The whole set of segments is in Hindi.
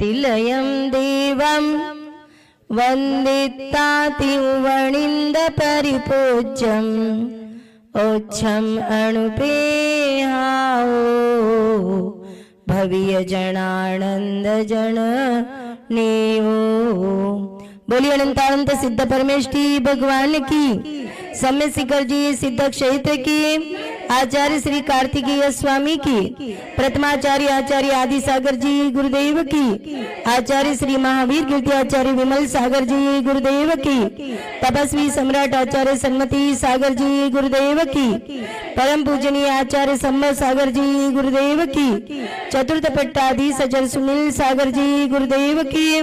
जगतिलयं देवं वन्दितातिवणिन्दपरिपूज्यम् ओच्छम् अणुपेहाओ भवीय जनानंद जन नेवो। बोलिए अनंतानंत सिद्ध परमेष्ठी भगवान की, सम्य शिखर जी सिद्ध क्षेत्र की, आचार्य श्री कार्तिकेय स्वामी की, प्रथमाचार्य आचार्य आदि सागर जी गुरुदेव की, आचार्य श्री महावीर कीर्ति आचार्य विमल सागर जी गुरुदेव की, तपस्वी सम्राट आचार्य सन्मति सागर जी गुरुदेव की, परम पूजनीय आचार्य सम्मत सागर जी गुरुदेव की, चतुर्थ पट्टाधीश सचर सुनील सागर जी गुरुदेव की,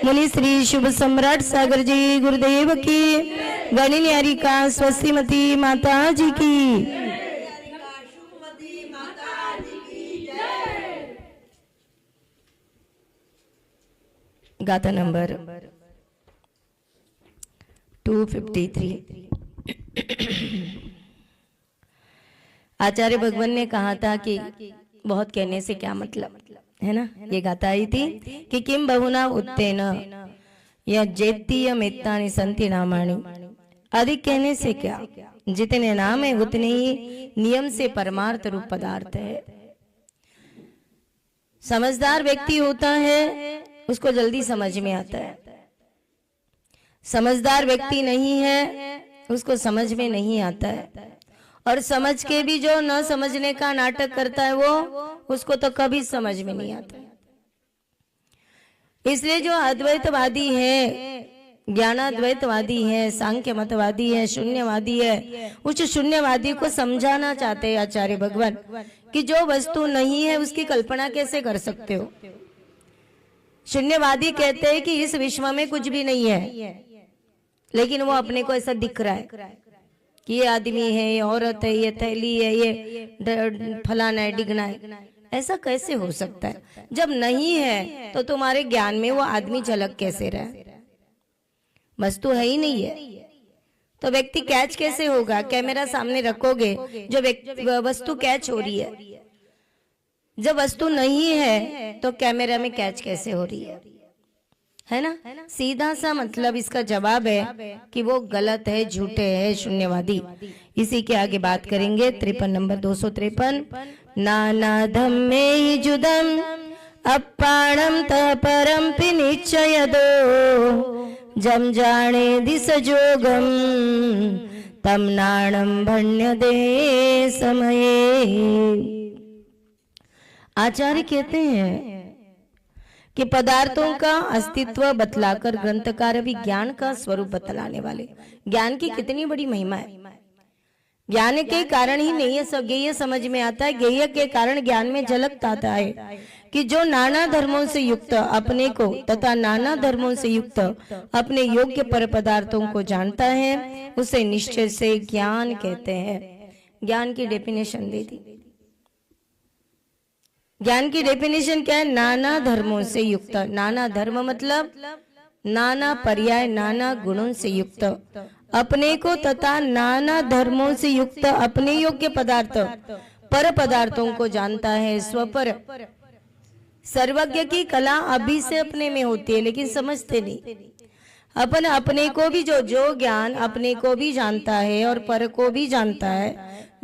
मुनि श्री शुभ सम्राट सागर जी गुरुदेव की, गणी न्यारिका स्वस्तिमती माता जी की। गाथा नंबर 253। आचार्य भगवान ने कहा था कि बहुत कहने से क्या मतलब है ना। ये गाथा आई थी कि किम बहुना उत्तेन या जेतीय मेत्तानि संति नामानि, अधिक कहने से क्या, जितने नाम है उतने ही नियम से परमार्थ रूप पदार्थ है। समझदार व्यक्ति होता है उसको जल्दी समझ में आता है, समझदार व्यक्ति नहीं है उसको समझ में नहीं आता है, और समझ के भी जो न समझने का नाटक करता है वो उसको तो कभी समझ में नहीं आता। इसलिए जो अद्वैतवादी है, ज्ञानाद्वैतवादी है, सांख्य मतवादी है, शून्यवादी है, उस शून्यवादी को समझाना चाहते हैं आचार्य भगवान कि जो वस्तु नहीं है उसकी कल्पना कैसे कर सकते हो। शून्यवादी कहते हैं कि इस विश्व में कुछ भी नहीं है, लेकिन वो अपने को ऐसा दिख रहा है कि ये आदमी है, ये औरत है, ये थैली है, ये फलाना है, डिगना है। ऐसा कैसे हो सकता है? जब नहीं है तो तुम्हारे ज्ञान में वो आदमी झलक कैसे रहा? वस्तु है ही नहीं है तो व्यक्ति कैच कैसे होगा? कैमरा सामने रखोगे जो वस्तु कैच हो रही है, जब वस्तु नहीं है तो कैमरा में कैच कैसे हो रही है ना। सीधा सा मतलब इसका जवाब है कि वो गलत है, झूठे है, शून्यवादी। इसी के आगे बात करेंगे 53 नंबर 253। नाना धम्मे जुदम अपाणम तः परम निश्चय दो जम जाने दिस जोगम तम नाणम भण्य दे समये। आचार्य कहते हैं कि पदार्थों का अस्तित्व बतलाकर ग्रंथकार विज्ञान का स्वरूप बतलाने वाले। ज्ञान की कितनी बड़ी महिमा है। ज्ञान के कारण ही नहीं है ज्ञेय समझ में आता है, ज्ञेय के कारण ज्ञान में झलकता आता है कि जो नाना धर्मों से युक्त अपने को तथा नाना धर्मों से युक्त अपने योग्य पर पदार्थों को जानता है उसे निश्चय से ज्ञान कहते हैं। ज्ञान की डेफिनेशन दे दी। ज्ञान की डेफिनेशन क्या है? नाना धर्मों से युक्त। नाना धर्म मतलब नाना पर्याय, नाना गुणों से युक्त अपने को तथा नाना धर्मों से युक्त अपने योग्य पदार्थ पर पदार्थों को जानता है। स्वपर सर्वज्ञ की कला अभी से अपने में होती है लेकिन समझते नहीं। अपन अपने को भी जो ज्ञान अपने को भी जानता है और पर को भी जानता है,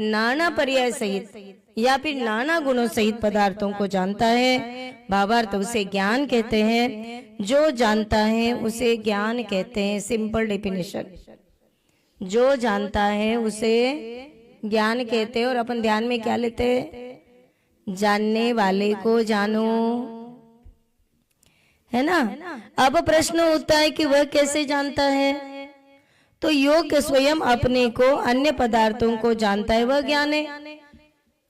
नाना पर्याय सहित या फिर नाना गुणों सहित पदार्थों को जानता है, भावार्थ उसे ज्ञान कहते हैं। जो जानता है उसे ज्ञान कहते हैं। सिंपल डेफिनेशन, जो जानता है उसे ज्ञान कहते हैं। और अपन ध्यान में क्या लेते हैं? जानने वाले को जानो, है ना। अब प्रश्न होता है कि वह कैसे जानता है? तो योग स्वयं अपने को अन्य पदार्थों को जानता है, वह ज्ञान है।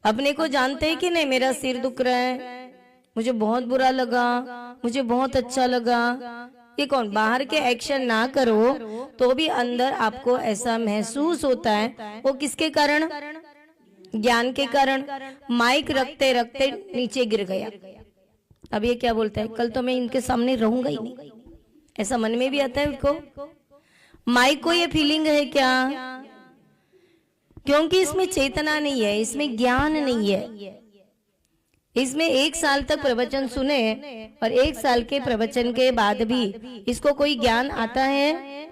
अपने को जानते हैं कि नहीं, मेरा सिर दुख रहा है, मुझे बहुत बुरा लगा, मुझे बहुत अच्छा लगा। ये कौन? बाहर के एक्शन ना करो तो भी अंदर आपको ऐसा महसूस होता है। वो किसके कारण? ज्ञान के कारण। माइक रखते रखते नीचे गिर गया, अब ये क्या बोलता है? कल तो मैं इनके सामने रहूंगा ही नहीं, ऐसा मन में भी आता है उसको। माइक को ये फीलिंग है क्या? क्योंकि इसमें चेतना नहीं है, इसमें ज्ञान नहीं है। इसमें 1 साल तक प्रवचन सुने और 1 साल के प्रवचन के बाद भी इसको कोई ज्ञान आता है?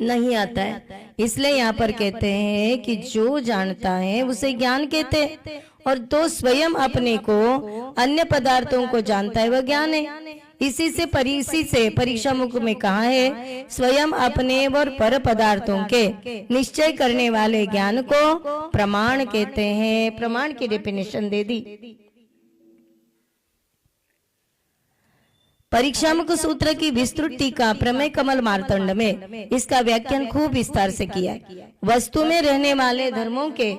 नहीं आता है। इसलिए यहाँ पर कहते हैं कि जो जानता है उसे ज्ञान कहते हैं, और तो स्वयं अपने को अन्य पदार्थों को जानता है वह ज्ञान है। इसी से परीक्षा मुख में कहा है, स्वयं अपने और पर पदार्थों के निश्चय करने वाले ज्ञान को प्रमाण कहते हैं। प्रमाण की डेफिनेशन दे दी। परीक्षामुख सूत्र की विस्तृत टीका प्रमेय कमल मार्तंड में इसका व्याख्यान खूब विस्तार से किया है। वस्तु में रहने वाले धर्मों के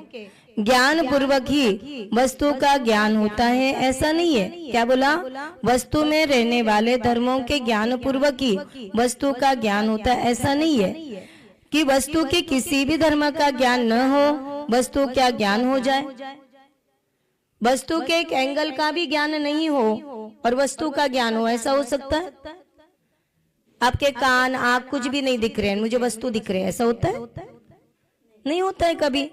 ज्ञान पूर्वक ही वस्तु का ज्ञान होता है, ऐसा नहीं है। क्या बोला? वस्तु में रहने वाले धर्मों के ज्ञान पूर्वक ही वस्तु का ज्ञान होता है, ऐसा नहीं है कि वस्तु के किसी भी धर्म का ज्ञान न हो वस्तु क्या ज्ञान हो जाए। वस्तु के एक एंगल का भी ज्ञान नहीं हो और वस्तु का ज्ञान हो, ऐसा हो सकता है? आपके कान आँख कुछ भी नहीं दिख रहे हैं, मुझे वस्तु दिख रहे हैं, ऐसा होता है? नहीं होता है कभी।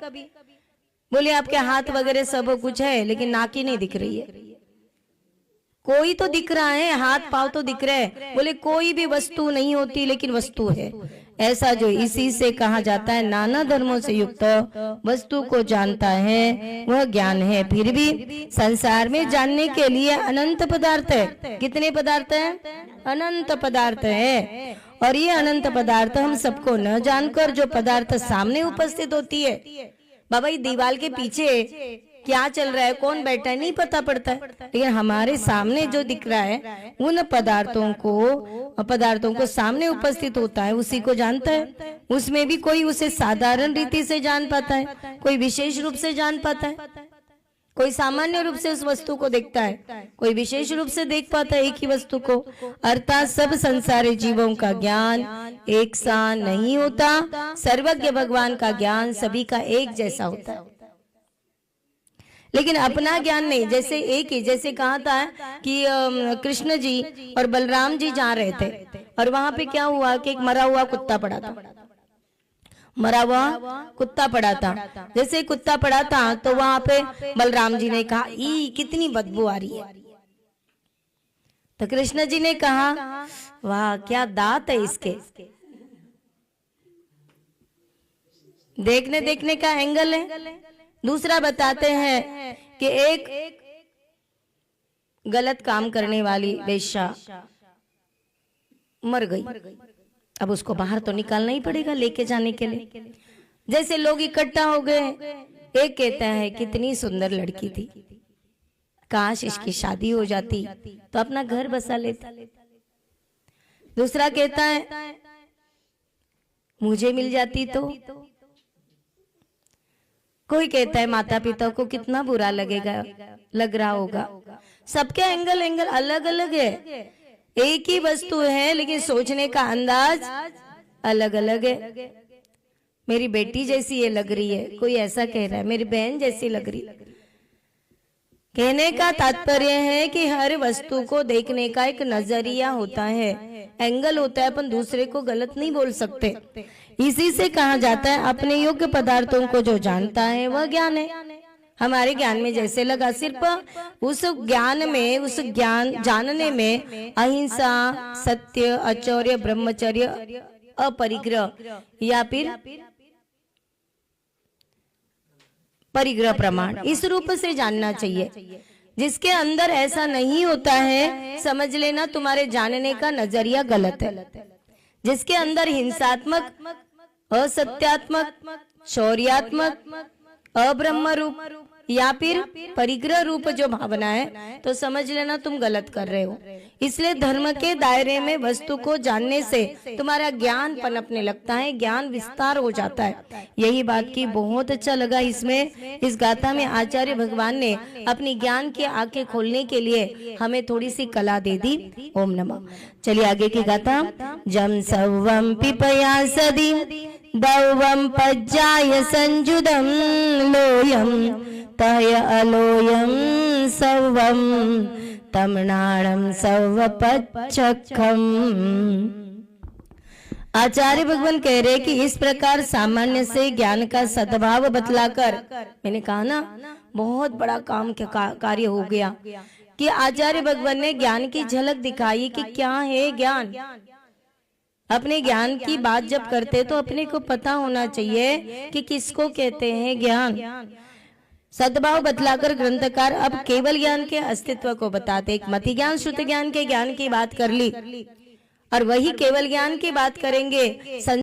बोले आपके हाथ वगैरह सब कुछ है लेकिन नाक ही नहीं दिख रही है। कोई तो दिख रहा है, हाथ पांव तो दिख रहे हैं। बोले कोई भी वस्तु नहीं होती लेकिन वस्तु है। ऐसा जो इसी से कहा जाता है नाना धर्मों से युक्त वस्तु को जानता है वह ज्ञान है। फिर भी संसार में जानने के लिए अनंत पदार्थ है। कितने पदार्थ है? अनंत पदार्थ है। और ये अनंत पदार्थ हम सबको न जानकर जो पदार्थ सामने उपस्थित होती है, बाबा ये दीवार के पीछे क्या चल रहा है, कौन बैठा है, नहीं पता पड़ता है, लेकिन हमारे सामने जो दिख रहा है उन पदार्थों को सामने उपस्थित होता है उसी को जानता है। उसमें भी कोई उसे साधारण रीति से जान पाता है, कोई विशेष रूप से जान पाता है, कोई सामान्य रूप से उस वस्तु को देखता है, कोई विशेष रूप से देख पाता है एक ही वस्तु को। अर्थात सब संसारी जीवों का ज्ञान एक सा नहीं होता। सर्वज्ञ भगवान का ज्ञान सभी का एक जैसा होता है, लेकिन अपना ज्ञान नहीं। जैसे एक ही, जैसे कहा था कि कृष्ण जी और बलराम जी जा रहे थे और वहां पे क्या हुआ कि एक मरा हुआ कुत्ता पड़ा था। मरा हुआ कुत्ता पड़ा था। जैसे कुत्ता पड़ा था तो वहां पे बलराम जी ने कहा ई कितनी बदबू आ रही है। तो कृष्ण जी ने कहा वाह क्या दांत है इसके। देखने का एंगल है। दूसरा बताते हैं कि एक गलत काम करने वाली वेश्या मर गई। अब उसको बाहर तो निकालना ही पड़ेगा लेके जाने के लिए। जैसे लोग इकट्ठा हो गए, एक कहता है कितनी सुंदर लड़की थी, काश इसकी शादी हो जाती तो अपना घर बसा लेता। दूसरा कहता है मुझे मिल जाती तो। कोई कहता है माता पिता को कितना बुरा लग रहा होगा। सबके एंगल अलग अलग है। एक ही वस्तु है लेकिन सोचने का अंदाज अलग अलग है। मेरी बेटी जैसी ये लग रही है, कोई ऐसा कह रहा है मेरी बहन जैसी लग रही। कहने का तात्पर्य है कि हर वस्तु को देखने का एक नजरिया होता है, एंगल होता है। अपन दूसरे को गलत नहीं बोल सकते। इसी से कहा जाता है अपने योग्य पदार्थों को जो जानता है वह ज्ञान है। हमारे ज्ञान में जैसे लगा, सिर्फ उस ज्ञान में, उस ज्ञान जानने में अहिंसा, सत्य, अचौर्य, ब्रह्मचर्य, अपरिग्रह या फिर परिग्रह प्रमाण, इस रूप से जानना चाहिए। जिसके अंदर ऐसा नहीं होता है समझ लेना तुम्हारे जानने का नजरिया गलत है। जिसके अंदर हिंसात्मक, असत्यात्मक, शौर्यात्मक, अब्रह्म रूप या फिर परिग्रह रूप जो भावना है तो समझ लेना तुम गलत कर रहे हो। इसलिए धर्म के दायरे में वस्तु को जानने से तुम्हारा ज्ञान पनपने लगता है, ज्ञान विस्तार हो जाता है। यही बात की बहुत अच्छा लगा इसमें। इस गाथा में आचार्य भगवान ने अपनी ज्ञान की आंखें खोलने के लिए हमें थोड़ी सी कला दे दी। ओम नमः। चलिए आगे की गाथा। जम सवम पिपया सदी दौवम पज्जाय संजुदम लोयम तय अलोयम सवम तमनाणम सवपच्चखम। आचार्य भगवान कह रहे कि इस प्रकार सामान्य से ज्ञान का सद्भाव बतलाकर, मैंने कहा ना बहुत बड़ा काम कार्य हो गया कि आचार्य भगवान ने ज्ञान की झलक दिखाई कि क्या है ज्ञान। अपने ज्ञान की बात जब करते तो अपने को पता होना चाहिए कि किसको कहते हैं ज्ञान। सद्भाव बतलाकर ग्रंथकार अब केवल ज्ञान के अस्तित्व को बताते। एक मति ज्ञान श्रुति ज्ञान के ज्ञान की बात कर ली और वही केवल ज्ञान की बात करेंगे।